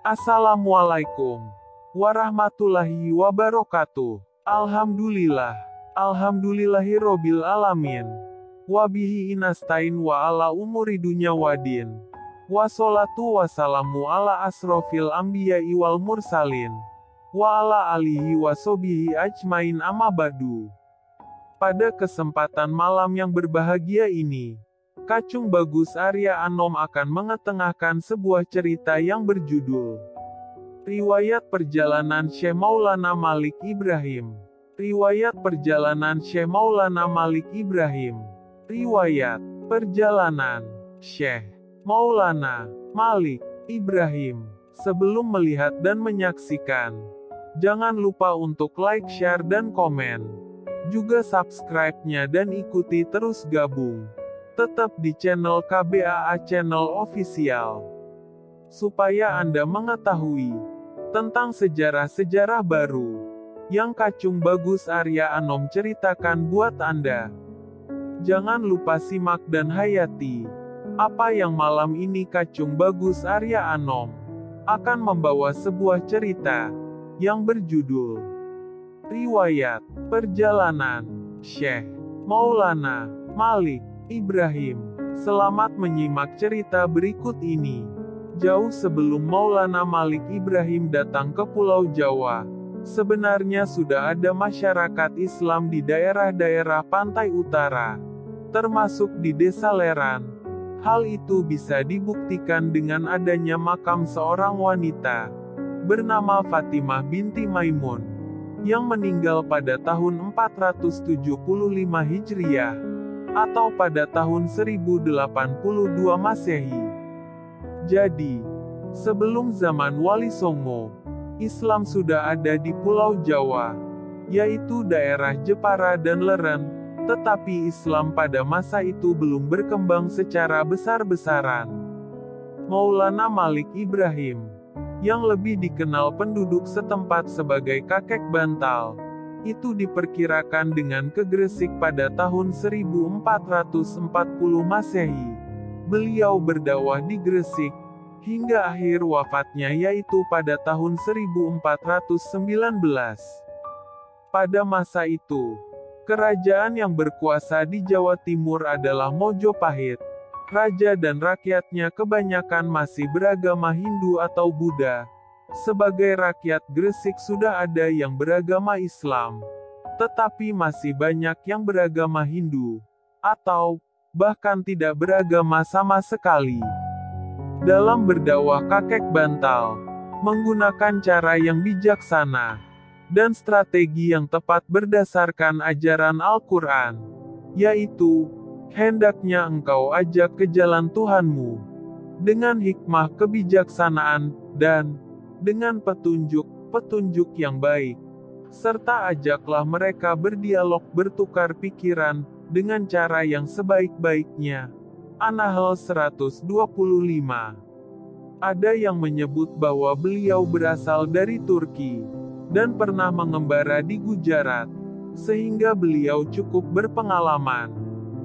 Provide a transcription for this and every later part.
Assalamualaikum warahmatullahi wabarakatuh. Alhamdulillah. Alhamdulillahirobbil alamin. Wabihi inastain wa ala umuri dunya wadin. Wassalatu wassalamu ala asrofil anbiya'i wal mursalin. Wa ala alihi wa sobihi ajmain amma ba'du. Pada kesempatan malam yang berbahagia ini, Kacung Bagus Arya Anom akan mengetengahkan sebuah cerita yang berjudul Riwayat Perjalanan Syekh Maulana Malik Ibrahim. Riwayat Perjalanan Syekh Maulana Malik Ibrahim. Riwayat Perjalanan Syekh Maulana Malik Ibrahim. Sebelum melihat dan menyaksikan, jangan lupa untuk like, share, dan komen. Juga subscribe-nya dan ikuti terus gabung. Tetap di channel KBAA Channel Official. Supaya Anda mengetahui tentang sejarah-sejarah baru yang Kacung Bagus Arya Anom ceritakan buat Anda. Jangan lupa simak dan hayati apa yang malam ini Kacung Bagus Arya Anom akan membawa sebuah cerita yang berjudul Riwayat Perjalanan Syekh Maulana Malik Ibrahim. Selamat menyimak cerita berikut ini. Jauh sebelum Maulana Malik Ibrahim datang ke Pulau Jawa, sebenarnya sudah ada masyarakat Islam di daerah-daerah pantai utara, termasuk di Desa Leran. Hal itu bisa dibuktikan dengan adanya makam seorang wanita bernama Fatimah binti Maimun yang meninggal pada tahun 475 Hijriah atau pada tahun 1082 Masehi. Jadi, sebelum zaman Wali Songo, Islam sudah ada di Pulau Jawa, yaitu daerah Jepara dan Leren, tetapi Islam pada masa itu belum berkembang secara besar-besaran. Maulana Malik Ibrahim, yang lebih dikenal penduduk setempat sebagai kakek bantal, itu diperkirakan dengan ke Gresik pada tahun 1440 Masehi. Beliau berdakwah di Gresik hingga akhir wafatnya yaitu pada tahun 1419. Pada masa itu, kerajaan yang berkuasa di Jawa Timur adalah Mojopahit. Raja dan rakyatnya kebanyakan masih beragama Hindu atau Buddha. Sebagai rakyat Gresik sudah ada yang beragama Islam, tetapi masih banyak yang beragama Hindu, atau bahkan tidak beragama sama sekali. Dalam berdakwah kakek bantal, menggunakan cara yang bijaksana, dan strategi yang tepat berdasarkan ajaran Al-Quran, yaitu, hendaknya engkau ajak ke jalan Tuhanmu, dengan hikmah kebijaksanaan, dan dengan petunjuk yang baik, serta ajaklah mereka berdialog bertukar pikiran, dengan cara yang sebaik-baiknya. An-Nahl 125. Ada yang menyebut bahwa beliau berasal dari Turki, dan pernah mengembara di Gujarat, sehingga beliau cukup berpengalaman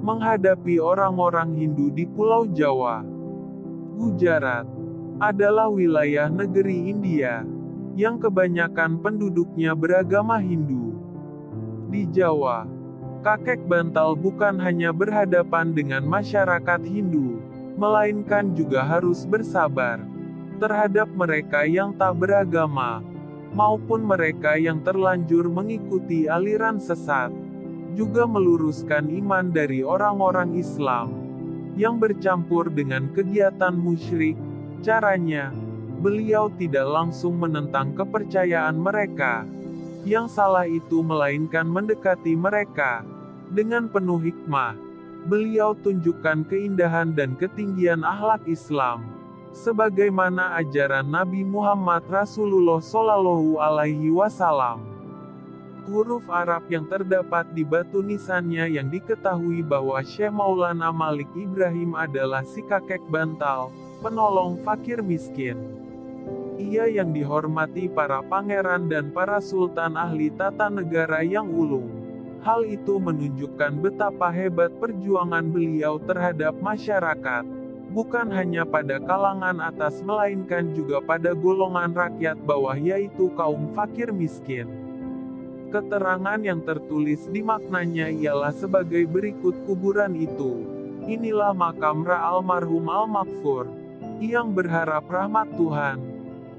menghadapi orang-orang Hindu di Pulau Jawa. Gujarat adalah wilayah negeri India, yang kebanyakan penduduknya beragama Hindu. Di Jawa, kakek bantal bukan hanya berhadapan dengan masyarakat Hindu, melainkan juga harus bersabar terhadap mereka yang tak beragama, maupun mereka yang terlanjur mengikuti aliran sesat, juga meluruskan iman dari orang-orang Islam yang bercampur dengan kegiatan musyrik. Caranya, beliau tidak langsung menentang kepercayaan mereka yang salah itu, melainkan mendekati mereka dengan penuh hikmah. Beliau tunjukkan keindahan dan ketinggian akhlak Islam, sebagaimana ajaran Nabi Muhammad Rasulullah Shallallahu Alaihi Wasallam. Huruf Arab yang terdapat di batu nisannya yang diketahui bahwa Syekh Maulana Malik Ibrahim adalah si kakek bantal, penolong fakir miskin. Ia yang dihormati para pangeran dan para sultan ahli tata negara yang ulung. Hal itu menunjukkan betapa hebat perjuangan beliau terhadap masyarakat bukan hanya pada kalangan atas melainkan juga pada golongan rakyat bawah yaitu kaum fakir miskin. Keterangan yang tertulis di maknanya ialah sebagai berikut: kuburan itu, inilah makam almarhum Al-Maghfur, yang berharap rahmat Tuhan,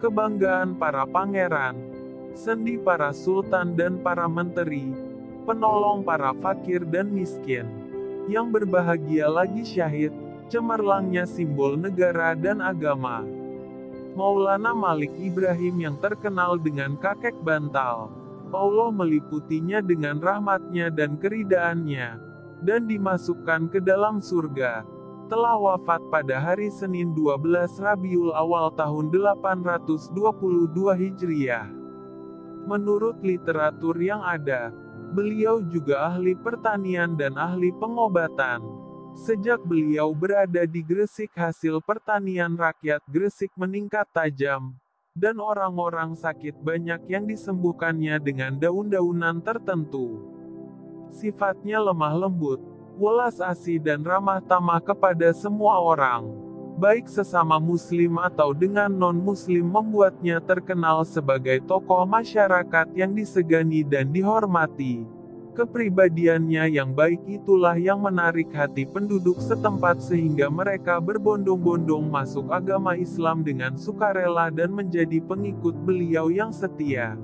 kebanggaan para pangeran, sendi para sultan dan para menteri, penolong para fakir dan miskin, yang berbahagia lagi syahid, cemerlangnya simbol negara dan agama. Maulana Malik Ibrahim yang terkenal dengan kakek bantal, Allah meliputinya dengan rahmatnya dan keridaannya, dan dimasukkan ke dalam surga, telah wafat pada hari Senin 12 Rabiul Awal tahun 822 Hijriah. Menurut literatur yang ada, beliau juga ahli pertanian dan ahli pengobatan. Sejak beliau berada di Gresik, hasil pertanian rakyat Gresik meningkat tajam, dan orang-orang sakit banyak yang disembuhkannya dengan daun-daunan tertentu. Sifatnya lemah lembut, welas asih dan ramah tamah kepada semua orang, baik sesama muslim atau dengan non-muslim, membuatnya terkenal sebagai tokoh masyarakat yang disegani dan dihormati. Kepribadiannya yang baik itulah yang menarik hati penduduk setempat sehingga mereka berbondong-bondong masuk agama Islam dengan sukarela dan menjadi pengikut beliau yang setia.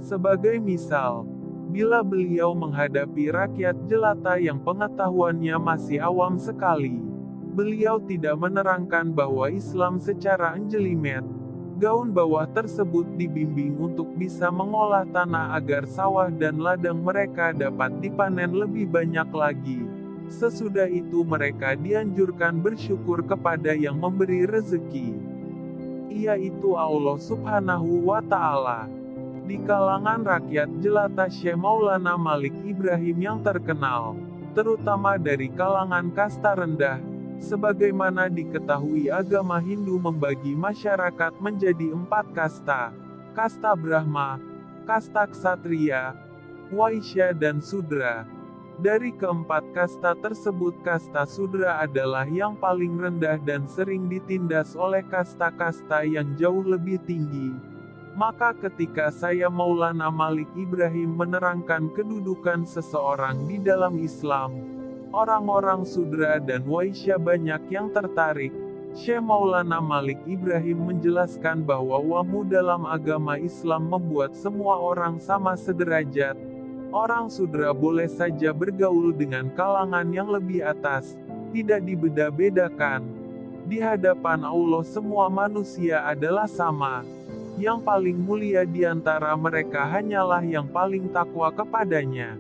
Sebagai misal, bila beliau menghadapi rakyat jelata yang pengetahuannya masih awam sekali, beliau tidak menerangkan bahwa Islam secara anjelimet. Gaun bawah tersebut dibimbing untuk bisa mengolah tanah agar sawah dan ladang mereka dapat dipanen lebih banyak lagi. Sesudah itu mereka dianjurkan bersyukur kepada yang memberi rezeki, yaitu Allah Subhanahu wa Ta'ala. Di kalangan rakyat jelata, Syekh Maulana Malik Ibrahim yang terkenal, terutama dari kalangan kasta rendah. Sebagaimana diketahui, agama Hindu membagi masyarakat menjadi 4 kasta: kasta Brahma, kasta Ksatria, Waisya dan Sudra. Dari keempat kasta tersebut, kasta Sudra adalah yang paling rendah dan sering ditindas oleh kasta-kasta yang jauh lebih tinggi. Maka ketika saya Maulana Malik Ibrahim menerangkan kedudukan seseorang di dalam Islam, orang-orang Sudra dan Waisya banyak yang tertarik. Syekh Maulana Malik Ibrahim menjelaskan bahwa wamu dalam agama Islam membuat semua orang sama sederajat. Orang Sudra boleh saja bergaul dengan kalangan yang lebih atas, tidak dibeda-bedakan. Di hadapan Allah semua manusia adalah sama. Yang paling mulia di antara mereka hanyalah yang paling takwa kepadanya.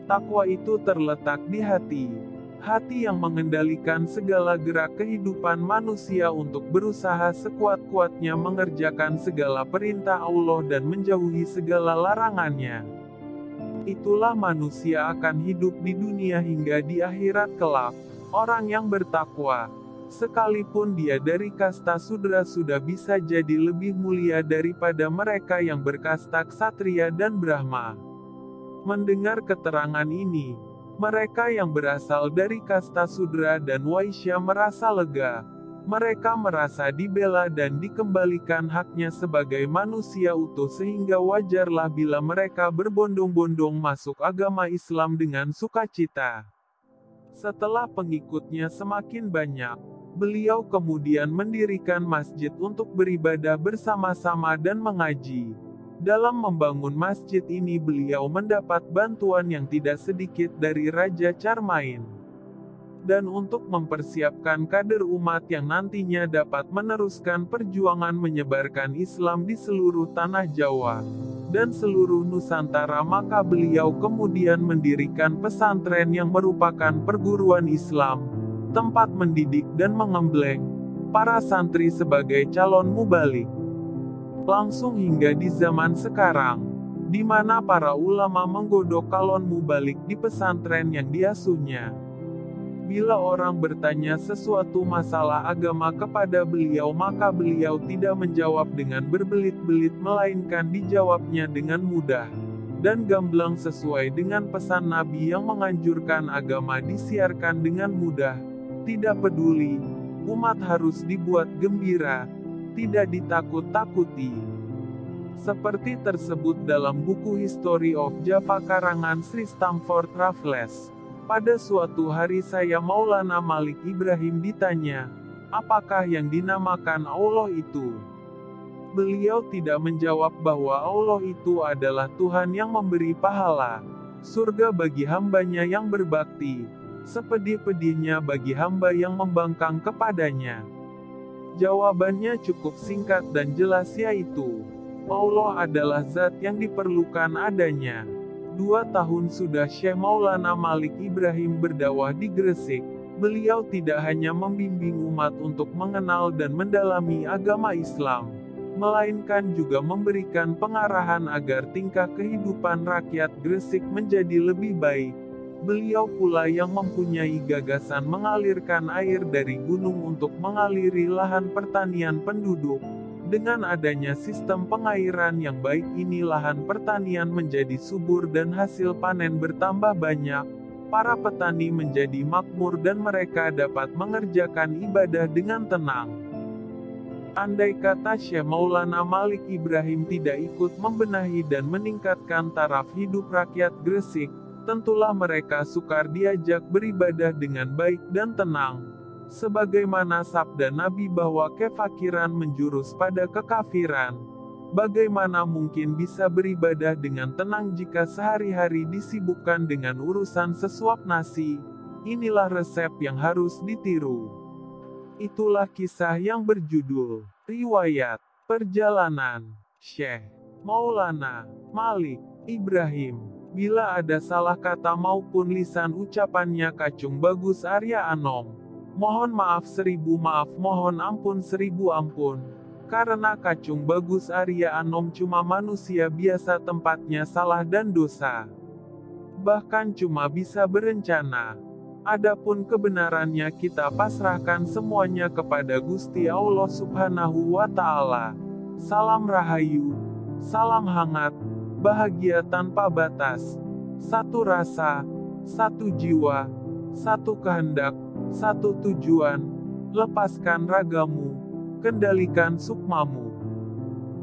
Takwa itu terletak di hati. Hati yang mengendalikan segala gerak kehidupan manusia untuk berusaha sekuat-kuatnya mengerjakan segala perintah Allah dan menjauhi segala larangannya. Itulah manusia akan hidup di dunia hingga di akhirat kelak. Orang yang bertakwa, sekalipun dia dari kasta Sudra, sudah bisa jadi lebih mulia daripada mereka yang berkasta Ksatria dan Brahma. Mendengar keterangan ini, mereka yang berasal dari kasta Sudra dan Waisya merasa lega. Mereka merasa dibela dan dikembalikan haknya sebagai manusia utuh, sehingga wajarlah bila mereka berbondong-bondong masuk agama Islam dengan sukacita. Setelah pengikutnya semakin banyak, beliau kemudian mendirikan masjid untuk beribadah bersama-sama dan mengaji. Dalam membangun masjid ini beliau mendapat bantuan yang tidak sedikit dari Raja Charmain. Dan untuk mempersiapkan kader umat yang nantinya dapat meneruskan perjuangan menyebarkan Islam di seluruh tanah Jawa dan seluruh Nusantara, maka beliau kemudian mendirikan pesantren yang merupakan perguruan Islam, tempat mendidik dan mengembleng para santri sebagai calon mubalik. Langsung hingga di zaman sekarang, di mana para ulama menggodok calon mubalik di pesantren yang diasuhnya. Bila orang bertanya sesuatu masalah agama kepada beliau, maka beliau tidak menjawab dengan berbelit-belit, melainkan dijawabnya dengan mudah dan gamblang sesuai dengan pesan Nabi yang menganjurkan agama disiarkan dengan mudah, tidak peduli Umat harus dibuat gembira, tidak ditakut-takuti. Seperti tersebut dalam buku History of Java karangan Sri Stamford Raffles. Pada suatu hari saya Maulana Malik Ibrahim ditanya, apakah yang dinamakan Allah itu? Beliau tidak menjawab bahwa Allah itu adalah Tuhan yang memberi pahala, surga bagi hambanya yang berbakti, sepedih-pedihnya bagi hamba yang membangkang kepadanya. Jawabannya cukup singkat dan jelas, yaitu, Allah adalah zat yang diperlukan adanya. 2 tahun sudah Syekh Maulana Malik Ibrahim berdakwah di Gresik. Beliau tidak hanya membimbing umat untuk mengenal dan mendalami agama Islam, melainkan juga memberikan pengarahan agar tingkah kehidupan rakyat Gresik menjadi lebih baik. Beliau pula yang mempunyai gagasan mengalirkan air dari gunung untuk mengaliri lahan pertanian penduduk. Dengan adanya sistem pengairan yang baik ini, lahan pertanian menjadi subur dan hasil panen bertambah banyak. Para petani menjadi makmur dan mereka dapat mengerjakan ibadah dengan tenang. Andai kata Syekh Maulana Malik Ibrahim tidak ikut membenahi dan meningkatkan taraf hidup rakyat Gresik, tentulah mereka sukar diajak beribadah dengan baik dan tenang. Sebagaimana sabda Nabi bahwa kefakiran menjurus pada kekafiran. Bagaimana mungkin bisa beribadah dengan tenang jika sehari-hari disibukkan dengan urusan sesuap nasi? Inilah resep yang harus ditiru. Itulah kisah yang berjudul Riwayat Perjalanan Syekh Maulana Malik Ibrahim. Bila ada salah kata maupun lisan ucapannya Kacung Bagus Arya Anom, mohon maaf 1000 maaf, mohon ampun 1000 ampun. Karena Kacung Bagus Arya Anom cuma manusia biasa, tempatnya salah dan dosa. Bahkan cuma bisa berencana. Adapun kebenarannya kita pasrahkan semuanya kepada Gusti Allah Subhanahu wa Ta'ala. Salam rahayu, salam hangat, bahagia tanpa batas. Satu rasa, satu jiwa, satu kehendak, satu tujuan. Lepaskan ragamu, kendalikan sukmamu.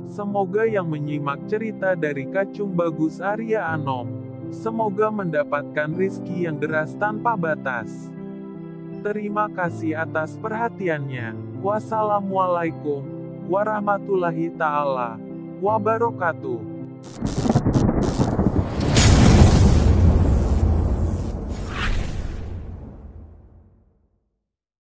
Semoga yang menyimak cerita dari Kacung Bagus Arya Anom, semoga mendapatkan rizki yang deras tanpa batas. Terima kasih atas perhatiannya. Wassalamualaikum warahmatullahi ta'ala wabarakatuh.